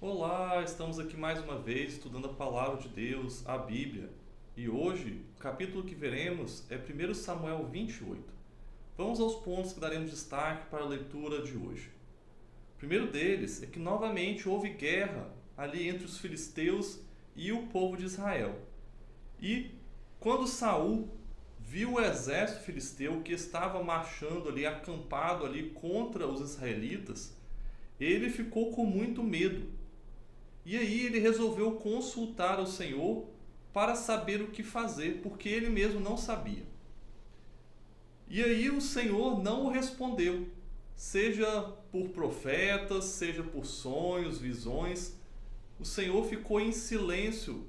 Olá, estamos aqui mais uma vez estudando a Palavra de Deus, a Bíblia. E hoje, o capítulo que veremos é 1 Samuel 28. Vamos aos pontos que daremos destaque para a leitura de hoje. O primeiro deles é que novamente houve guerra ali entre os filisteus e o povo de Israel. E quando Saul viu o exército filisteu que estava marchando ali, acampado ali contra os israelitas, ele ficou com muito medo. E aí ele resolveu consultar o Senhor para saber o que fazer, porque ele mesmo não sabia. E aí o Senhor não o respondeu, seja por profetas, seja por sonhos, visões. O Senhor ficou em silêncio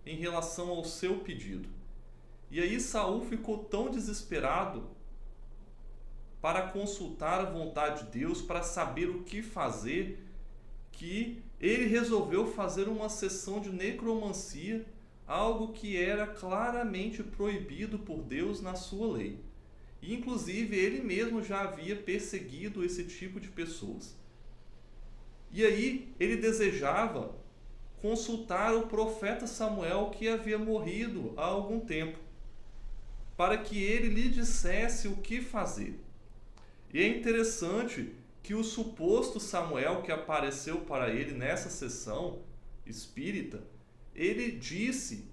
em relação ao seu pedido. E aí Saul ficou tão desesperado para consultar a vontade de Deus, para saber o que fazer, que ele resolveu fazer uma sessão de necromancia, algo que era claramente proibido por Deus na sua lei. E, inclusive, ele mesmo já havia perseguido esse tipo de pessoas. E aí ele desejava consultar o profeta Samuel, que havia morrido há algum tempo, para que ele lhe dissesse o que fazer. E é interessante que o suposto Samuel que apareceu para ele nessa sessão espírita, ele disse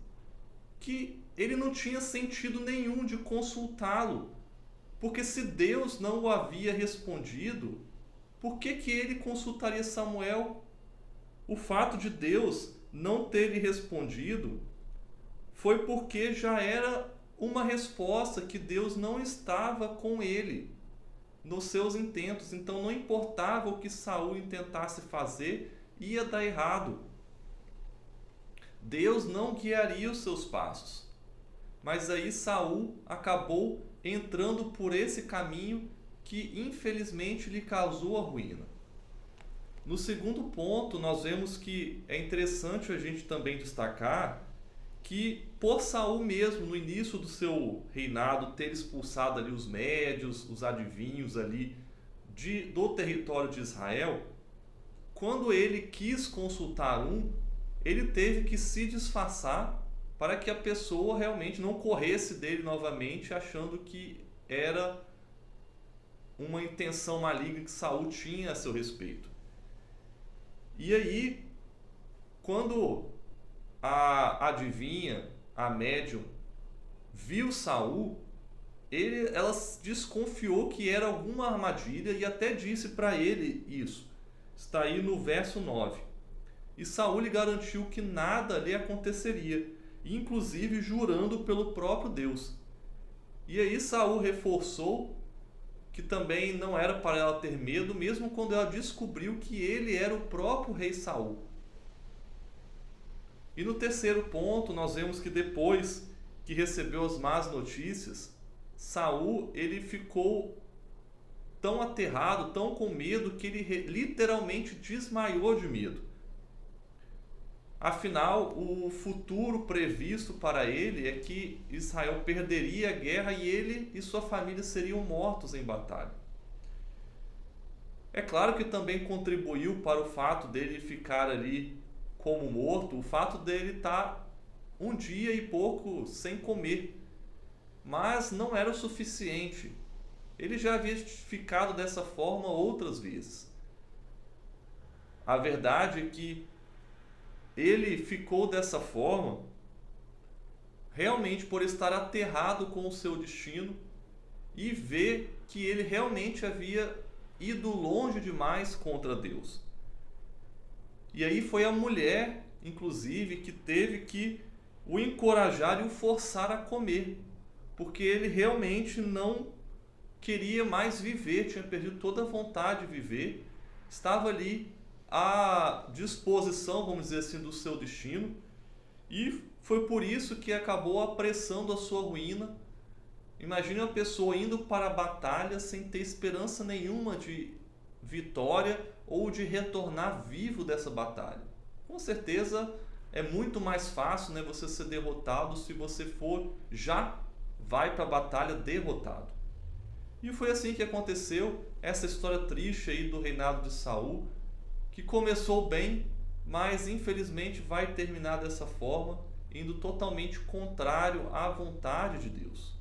que ele não tinha sentido nenhum de consultá-lo, porque se Deus não o havia respondido, por que ele consultaria Samuel? O fato de Deus não ter lhe respondido foi porque já era uma resposta que Deus não estava com ele nos seus intentos. Então não importava o que Saul tentasse fazer, ia dar errado. Deus não guiaria os seus passos. Mas aí Saul acabou entrando por esse caminho que infelizmente lhe causou a ruína. No segundo ponto, nós vemos que é interessante a gente também destacar que por Saul mesmo, no início do seu reinado, ter expulsado ali os médios, os adivinhos ali do território de Israel, quando ele quis consultar ele teve que se disfarçar para que a pessoa realmente não corresse dele novamente, achando que era uma intenção maligna que Saul tinha a seu respeito. E aí, quando a adivinha, a médium, viu Saul, ela desconfiou que era alguma armadilha e até disse para ele isso. Está aí no verso 9. E Saul lhe garantiu que nada lhe aconteceria, inclusive jurando pelo próprio Deus. E aí Saul reforçou que também não era para ela ter medo, mesmo quando ela descobriu que ele era o próprio rei Saul. E no terceiro ponto, nós vemos que depois que recebeu as más notícias, Saul ele ficou tão aterrado, tão com medo, que ele literalmente desmaiou de medo. Afinal, o futuro previsto para ele é que Israel perderia a guerra e ele e sua família seriam mortos em batalha. É claro que também contribuiu para o fato dele ficar ali como morto, o fato dele estar um dia e pouco sem comer. Mas não era o suficiente. Ele já havia ficado dessa forma outras vezes. A verdade é que ele ficou dessa forma realmente por estar aterrado com o seu destino e ver que ele realmente havia ido longe demais contra Deus. E aí foi a mulher, inclusive, que teve que o encorajar e o forçar a comer, porque ele realmente não queria mais viver, tinha perdido toda a vontade de viver, estava ali à disposição, vamos dizer assim, do seu destino, e foi por isso que acabou apressando a sua ruína. Imagine uma pessoa indo para a batalha sem ter esperança nenhuma de vitória ou de retornar vivo dessa batalha. Com certeza é muito mais fácil, né, você ser derrotado se você já vai para a batalha derrotado. E foi assim que aconteceu essa história triste aí do reinado de Saul, que começou bem, mas infelizmente vai terminar dessa forma, indo totalmente contrário à vontade de Deus.